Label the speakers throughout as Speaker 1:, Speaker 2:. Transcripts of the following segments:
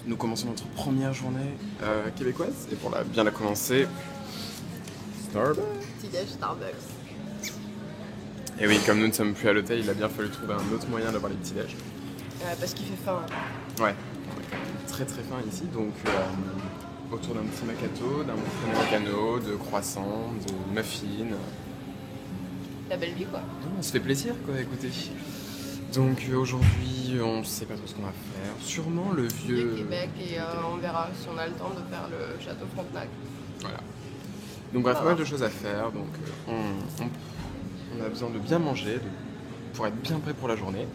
Speaker 1: Nous commençons notre première journée québécoise et pour bien la commencer, Starbucks.
Speaker 2: Petit-déj Starbucks.
Speaker 1: Et oui, comme nous ne sommes plus à l'hôtel, il a bien fallu trouver un autre moyen d'avoir les petits-déj.
Speaker 2: Parce qu'il fait faim.
Speaker 1: Ouais, on est quand même très très faim ici, donc autour d'un petit macchiato, d'un petit americano, de croissants, de muffins.
Speaker 2: La belle vie quoi.
Speaker 1: On se fait plaisir quoi, écoutez. Donc aujourd'hui, on ne sait pas trop ce qu'on va faire. Sûrement le vieux...
Speaker 2: Le Québec et on verra si on a le temps de faire le château Frontenac.
Speaker 1: Voilà. Donc bref, pas mal de choses à faire, donc on a besoin de bien manger pour être bien prêt pour la journée.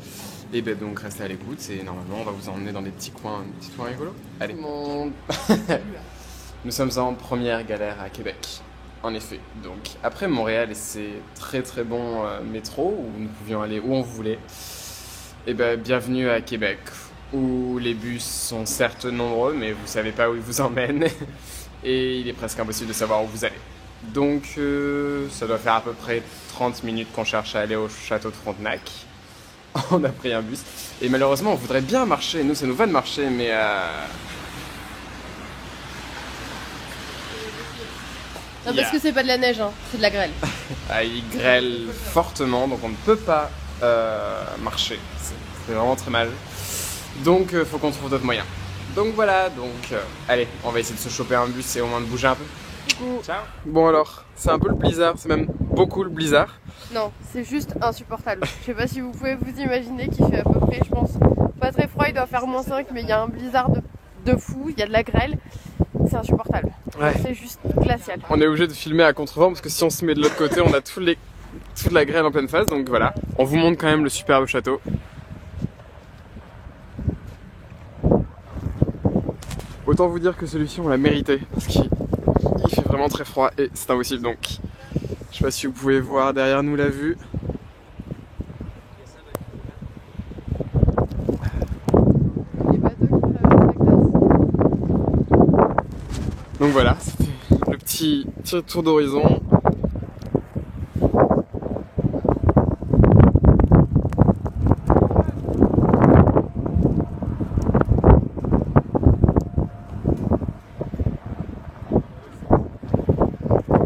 Speaker 1: Et ben donc restez à l'écoute, et normalement on va vous emmener dans des petits coins rigolos. Allez. Nous sommes en première galère à Québec, en effet. Donc après Montréal et ses très très bons métros, où nous pouvions aller où on voulait, et ben bienvenue à Québec, où les bus sont certes nombreux, mais vous savez pas où ils vous emmènent, et il est presque impossible de savoir où vous allez. Donc ça doit faire à peu près 30 minutes qu'on cherche à aller au château de Frontenac. On a pris un bus, et malheureusement on voudrait bien marcher, nous ça nous va de marcher, mais
Speaker 2: Non, parce que c'est pas de la neige, hein, c'est de la grêle.
Speaker 1: il grêle fortement, donc on ne peut pas marcher. C'est vraiment très mal. Donc faut qu'on trouve d'autres moyens. Donc voilà, allez, on va essayer de se choper un bus et au moins de bouger un peu. Coucou. Ciao. Bon alors, c'est un peu le blizzard, c'est même beaucoup le blizzard.
Speaker 2: Non, c'est juste insupportable. Je sais pas si vous pouvez vous imaginer qu'il fait à peu près, je pense, pas très froid, il doit faire -5, mais il y a un blizzard de fou, il y a de la grêle. C'est insupportable.
Speaker 1: Ouais.
Speaker 2: C'est juste glacial.
Speaker 1: On est obligé de filmer à contre-vent parce que si on se met de l'autre côté, on a toute la grêle en pleine face. Donc voilà, on vous montre quand même le superbe château. Autant vous dire que celui-ci on l'a mérité parce qu'il fait vraiment très froid et c'est impossible. Donc je sais pas si vous pouvez voir derrière nous la vue. Donc voilà, c'était le petit tour d'horizon.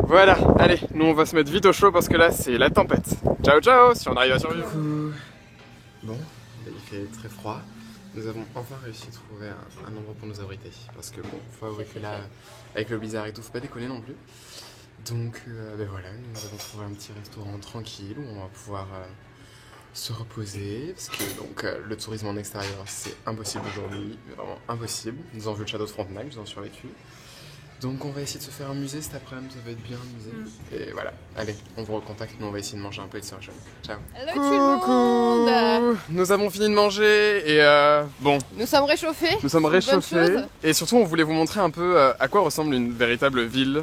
Speaker 1: Voilà, allez, nous on va se mettre vite au chaud parce que là c'est la tempête. Ciao ciao, si on arrive à survivre. Bon, il fait très froid. Nous avons enfin réussi à trouver un endroit pour nous abriter. Parce que bon, faut avouer que là, avec le blizzard et tout, faut pas déconner non plus. Donc ben voilà, nous avons trouvé un petit restaurant tranquille où on va pouvoir se reposer. Parce que donc le tourisme en extérieur c'est impossible aujourd'hui, vraiment impossible. Nous avons vu le château de Frontenac, nous avons survécu. Donc on va essayer de se faire un musée cet après-midi, ça va être bien un musée. Et voilà, allez, on vous recontacte, nous on va essayer de manger un peu et de se réchauffer. Ciao.
Speaker 2: Hello tout le monde.
Speaker 1: Nous avons fini de manger et bon.
Speaker 2: Nous sommes réchauffés.
Speaker 1: Nous sommes réchauffés. Et surtout on voulait vous montrer un peu à quoi ressemble une véritable ville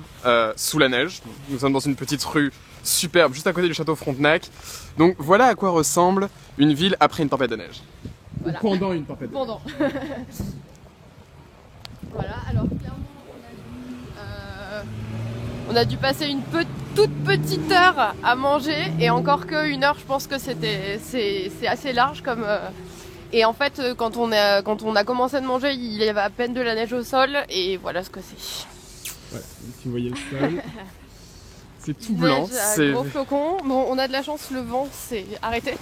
Speaker 1: sous la neige. Nous sommes dans une petite rue superbe, juste à côté du château Frontenac. Donc voilà à quoi ressemble une ville après une tempête de neige.
Speaker 2: Voilà.
Speaker 1: Ou pendant une tempête de neige.
Speaker 2: Pendant. Voilà, alors clairement on a dû passer une toute petite heure à manger, et encore qu'une heure, je pense que c'est assez large comme. Et en fait, quand on a commencé à manger, il y avait à peine de la neige au sol, et voilà ce que c'est.
Speaker 1: Ouais, si vous voyez le sol, c'est tout blanc.
Speaker 2: C'est gros flocons. Bon, on a de la chance, le vent s'est arrêté,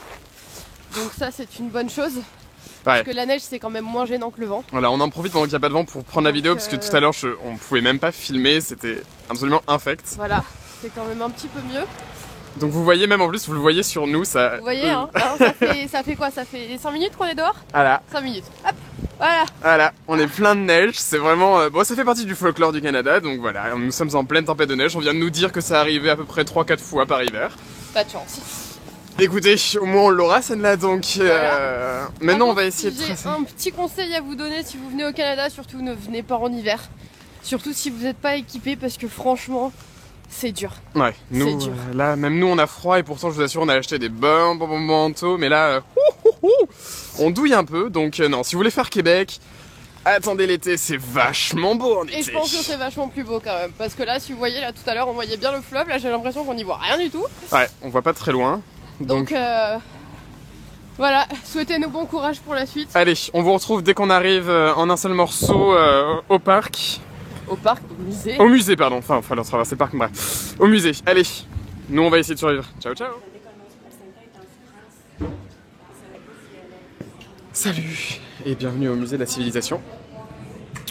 Speaker 2: donc ça c'est une bonne chose. Parce que la neige c'est quand même moins gênant que le vent.
Speaker 1: Voilà, on en profite pendant qu'il n'y a pas de vent pour prendre la vidéo parce que tout à l'heure on pouvait même pas filmer, c'était absolument infect.
Speaker 2: Voilà, c'est quand même un petit peu mieux.
Speaker 1: Donc vous voyez, même en plus vous le voyez sur nous, ça...
Speaker 2: Vous voyez hein, alors, ça fait quoi? Ça fait 5 minutes qu'on est dehors?
Speaker 1: Voilà.
Speaker 2: 5 minutes, hop, voilà.
Speaker 1: Voilà, on est plein de neige, c'est vraiment... bon, ça fait partie du folklore du Canada, donc voilà, nous sommes en pleine tempête de neige, on vient de nous dire que ça arrivait à peu près 3-4 fois par hiver.
Speaker 2: Pas de chance.
Speaker 1: Écoutez, au moins on l'aura celle-là, donc
Speaker 2: voilà.
Speaker 1: maintenant on va essayer de tracer.
Speaker 2: J'ai un petit conseil à vous donner si vous venez au Canada, surtout ne venez pas en hiver. Surtout si vous n'êtes pas équipé, parce que franchement, c'est dur.
Speaker 1: Ouais, nous, là, même nous on a froid, et pourtant je vous assure on a acheté des bons manteaux, mais là, on douille un peu, donc non, si vous voulez faire Québec, attendez l'été, c'est vachement beau en été.
Speaker 2: Et je pense que c'est vachement plus beau quand même, parce que là, si vous voyez, là tout à l'heure on voyait bien le fleuve, là j'ai l'impression qu'on n'y voit rien du tout.
Speaker 1: Ouais, on voit pas très loin.
Speaker 2: Donc Voilà, souhaitez-nous bon courage pour la suite.
Speaker 1: Allez, on vous retrouve dès qu'on arrive en un seul morceau au parc.
Speaker 2: Au parc, au musée.
Speaker 1: Au musée, pardon. Enfin, il va falloir traverser le parc, bref. Au musée, allez. Nous, on va essayer de survivre. Ciao, ciao. Salut et bienvenue au musée de la civilisation.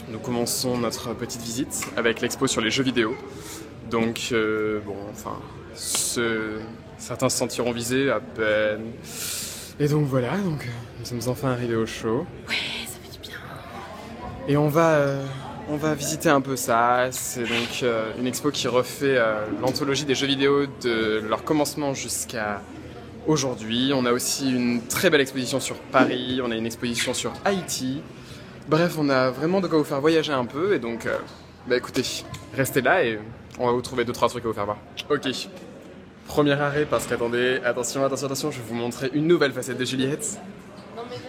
Speaker 1: Nous commençons notre petite visite avec l'expo sur les jeux vidéo. Donc, bon, enfin, certains se sentiront visés à peine. Et donc voilà, donc nous sommes enfin arrivés au show.
Speaker 2: Ouais, ça fait du bien.
Speaker 1: Et on va visiter un peu ça. C'est donc une expo qui refait l'anthologie des jeux vidéo de leur commencement jusqu'à aujourd'hui. On a aussi une très belle exposition sur Paris, on a une exposition sur Haïti. Bref, on a vraiment de quoi vous faire voyager un peu. Et donc, bah écoutez, restez là et on va vous trouver 2-3 trucs à vous faire voir. Ok. Premier arrêt parce qu'attendez, attention, je vais vous montrer une nouvelle facette de Juliette.
Speaker 2: Non mais là,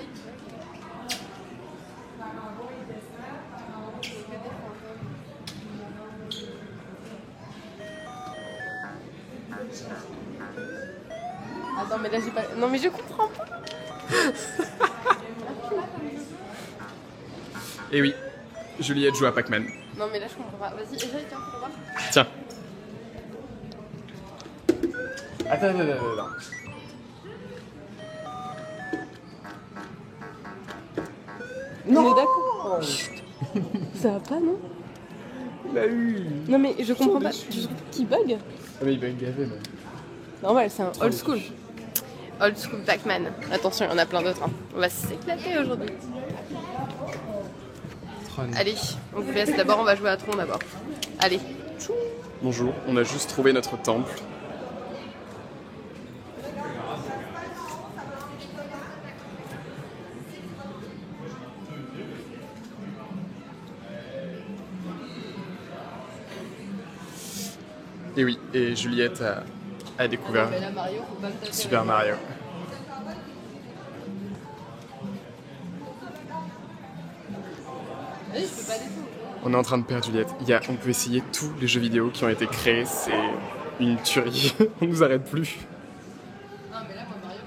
Speaker 2: attends, mais là j'ai pas. Non mais je comprends pas.
Speaker 1: Et oui, Juliette joue à Pac-Man.
Speaker 2: Non mais là je comprends pas. Vas-y, essaye, tiens, pour voir.
Speaker 1: Tiens. Attends.
Speaker 2: Non. On est d'accord. Ça va pas, non?
Speaker 1: Il a eu.
Speaker 2: Non mais je comprends pas. Tu trouves qu'il bug?
Speaker 1: Ah mais il va gaver même.
Speaker 2: Normal, c'est un old school. Old school Pac-Man. Attention, il y en a plein d'autres. Hein. On va s'éclater aujourd'hui.
Speaker 1: Tron.
Speaker 2: Allez, on vous laisse. D'abord, on va jouer à Tron d'abord. Allez.
Speaker 1: Bonjour, on a juste trouvé notre temple. Et oui, et Juliette a découvert
Speaker 2: Mais là, Mario, faut pas me taper.
Speaker 1: Super Mario.
Speaker 2: Allez, je peux pas du tout.
Speaker 1: On est en train de perdre Juliette. On peut essayer tous les jeux vidéo qui ont été créés, c'est une tuerie. On nous arrête plus.
Speaker 2: Non, mais là, moi, Mario,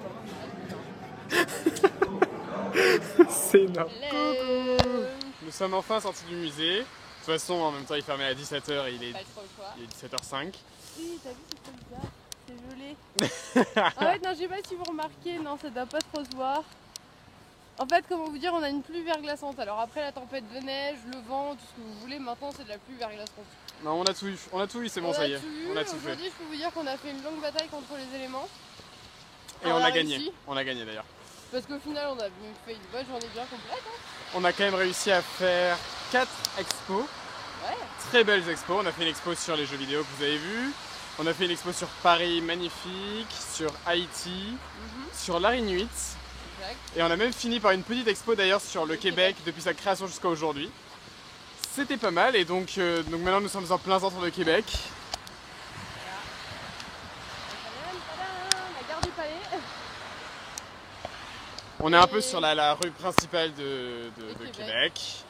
Speaker 2: vraiment,
Speaker 1: C'est énorme.
Speaker 2: Hello.
Speaker 1: Nous sommes enfin sortis du musée. De toute façon, en même temps, il fermait à 17h et il est
Speaker 2: Pas trop le choix.
Speaker 1: 17h05.
Speaker 2: Oui, t'as vu, c'est comme ça. C'est gelé. En fait, non, je sais pas si vous remarquez, non, ça doit pas trop se voir. En fait, comment vous dire, on a une pluie verglaçante. Alors après la tempête de neige, le vent, tout ce que vous voulez, maintenant c'est de la pluie verglaçante.
Speaker 1: Non, on a tout eu, c'est bon, ça y est. On a tout fait.
Speaker 2: Aujourd'hui, je peux vous dire qu'on a fait une longue bataille contre les éléments.
Speaker 1: Et on a
Speaker 2: réussi.
Speaker 1: gagné. On a gagné d'ailleurs.
Speaker 2: Parce qu'au final, on a fait une bonne journée bien complète. Hein.
Speaker 1: On a quand même réussi à faire 4 expos.
Speaker 2: Ouais.
Speaker 1: Très belles expos. On a fait une expo sur les jeux vidéo que vous avez vu. On a fait une expo sur Paris magnifique, sur Haïti, sur l'art inuit.
Speaker 2: Exact.
Speaker 1: Et on a même fini par une petite expo d'ailleurs sur le Québec depuis sa création jusqu'à aujourd'hui. C'était pas mal et donc maintenant nous sommes en plein centre de Québec.
Speaker 2: Tadam, la gare du Palais.
Speaker 1: On est un peu sur la rue principale de Québec.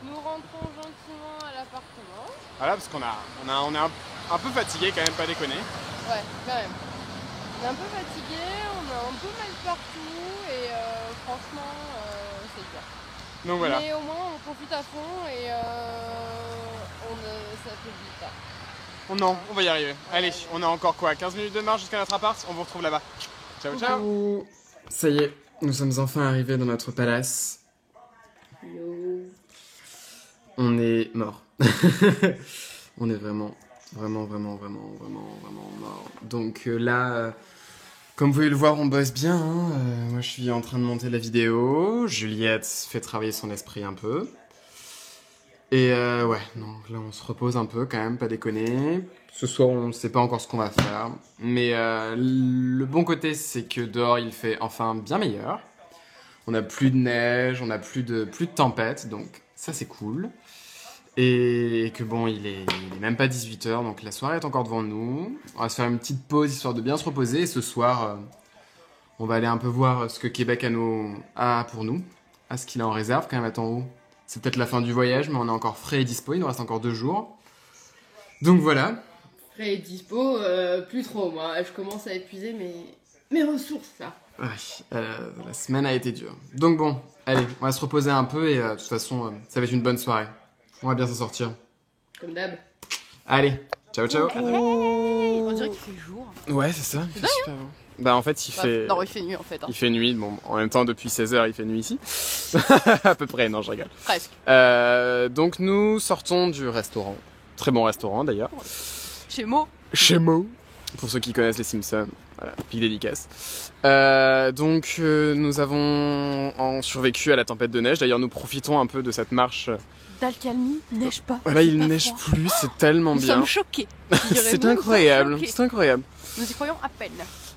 Speaker 2: Nous rentrons gentiment à l'appartement.
Speaker 1: Voilà, parce qu'on est un peu fatigué quand même, pas déconner.
Speaker 2: Ouais, quand même. On est un peu fatigué, on a un peu mal partout et franchement, c'est dur.
Speaker 1: Donc voilà.
Speaker 2: Mais au moins, on profite à fond et ça fait pas.
Speaker 1: On va y arriver. Allez, on a encore quoi, 15 minutes de marche jusqu'à notre appart. On vous retrouve là-bas. Ciao, ciao. Ça y est, nous sommes enfin arrivés dans notre palace. On est mort. On est vraiment mort. Donc là, comme vous pouvez le voir, on bosse bien. Hein. Moi, je suis en train de monter la vidéo. Juliette fait travailler son esprit un peu. Et ouais, non, là, on se repose un peu quand même, pas déconner. Ce soir, on ne sait pas encore ce qu'on va faire. Mais le bon côté, c'est que dehors, il fait enfin bien meilleur. On n'a plus de neige, on n'a plus de tempête, donc ça, c'est cool. Et que bon, il est même pas 18h, donc la soirée est encore devant nous. On va se faire une petite pause histoire de bien se reposer. Et ce soir, on va aller un peu voir ce que Québec a pour nous. À ce qu'il a en réserve quand même. Attends, c'est peut-être la fin du voyage, mais on est encore frais et dispo. Il nous reste encore 2 jours. Donc voilà.
Speaker 2: Frais et dispo, plus trop. Moi, je commence à épuiser mes ressources là.
Speaker 1: Ouais, la semaine a été dure. Donc bon, allez, on va se reposer un peu et de toute façon, ça va être une bonne soirée. On va bien s'en sortir.
Speaker 2: Comme d'hab.
Speaker 1: Allez, ciao ciao.
Speaker 2: On dirait qu'il fait jour.
Speaker 1: Ouais, c'est ça. C'est super bon. Bah en fait, il fait...
Speaker 2: Non, il fait nuit en fait. Hein.
Speaker 1: Il fait nuit, bon, en même temps, depuis 16h, il fait nuit ici. À peu près, non, je rigole.
Speaker 2: Presque.
Speaker 1: Donc nous sortons du restaurant. Très bon restaurant d'ailleurs.
Speaker 2: Chez Mo.
Speaker 1: Chez Mo. Pour ceux qui connaissent les Simpsons. Voilà, big dédicace. Nous avons survécu à la tempête de neige. D'ailleurs, nous profitons un peu de cette marche.
Speaker 2: D'Alcalmi, neige pas.
Speaker 1: Voilà, il neige plus, c'est tellement bien.
Speaker 2: Nous sommes choqués.
Speaker 1: C'est incroyable, c'est incroyable.
Speaker 2: Nous y croyons à peine.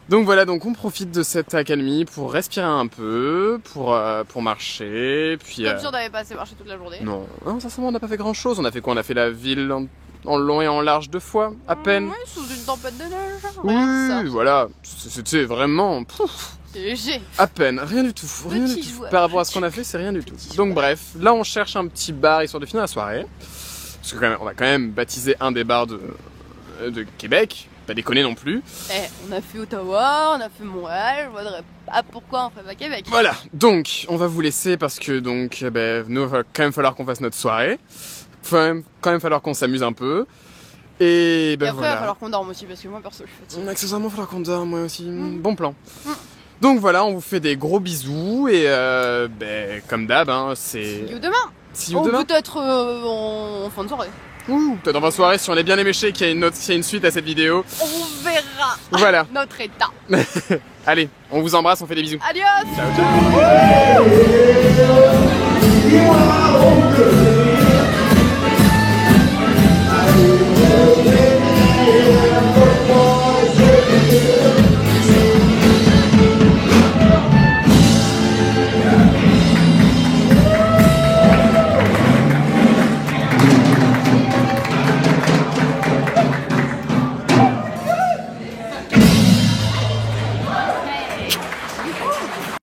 Speaker 1: Donc voilà, donc on profite de cette accalmie pour respirer un peu, pour marcher, puis...
Speaker 2: Comme si on n'avait pas assez marché toute la journée.
Speaker 1: Non, sincèrement, on n'a pas fait grand chose. On a fait quoi? On a fait la ville en long et en large 2 fois, à peine.
Speaker 2: Oui, sous une tempête de neige.
Speaker 1: Oui, voilà. C'était vraiment...
Speaker 2: C'est léger.
Speaker 1: À peine, rien du tout. Rien du tout.
Speaker 2: Joueur.
Speaker 1: Par rapport à ce qu'on a fait, c'est rien du tout. Donc bref, là on cherche un petit bar histoire de finir la soirée. Parce que on a quand même baptisé un des bars de Québec. Pas déconner non plus.
Speaker 2: On a fait Ottawa, on a fait Montréal, je voudrais pas pourquoi on ferait pas Québec.
Speaker 1: Voilà, donc on va vous laisser parce que nous il va quand même falloir qu'on fasse notre soirée. Quand même falloir qu'on s'amuse un peu. Et
Speaker 2: après,
Speaker 1: voilà.
Speaker 2: il va falloir qu'on dorme aussi parce que moi perso je suis fatiguée.
Speaker 1: Accessoirement, il va falloir qu'on dorme, moi aussi. Bon plan. Donc voilà, on vous fait des gros bisous et comme d'hab, c'est...
Speaker 2: See you demain.
Speaker 1: See you demain.
Speaker 2: Peut-être en fin de soirée.
Speaker 1: Ouh, peut-être en fin de soirée si on est bien éméché qu'il y a une suite à cette vidéo.
Speaker 2: On verra.
Speaker 1: Voilà.
Speaker 2: Notre état.
Speaker 1: Allez, on vous embrasse, on fait des bisous.
Speaker 2: Adios.
Speaker 1: Ciao, ciao.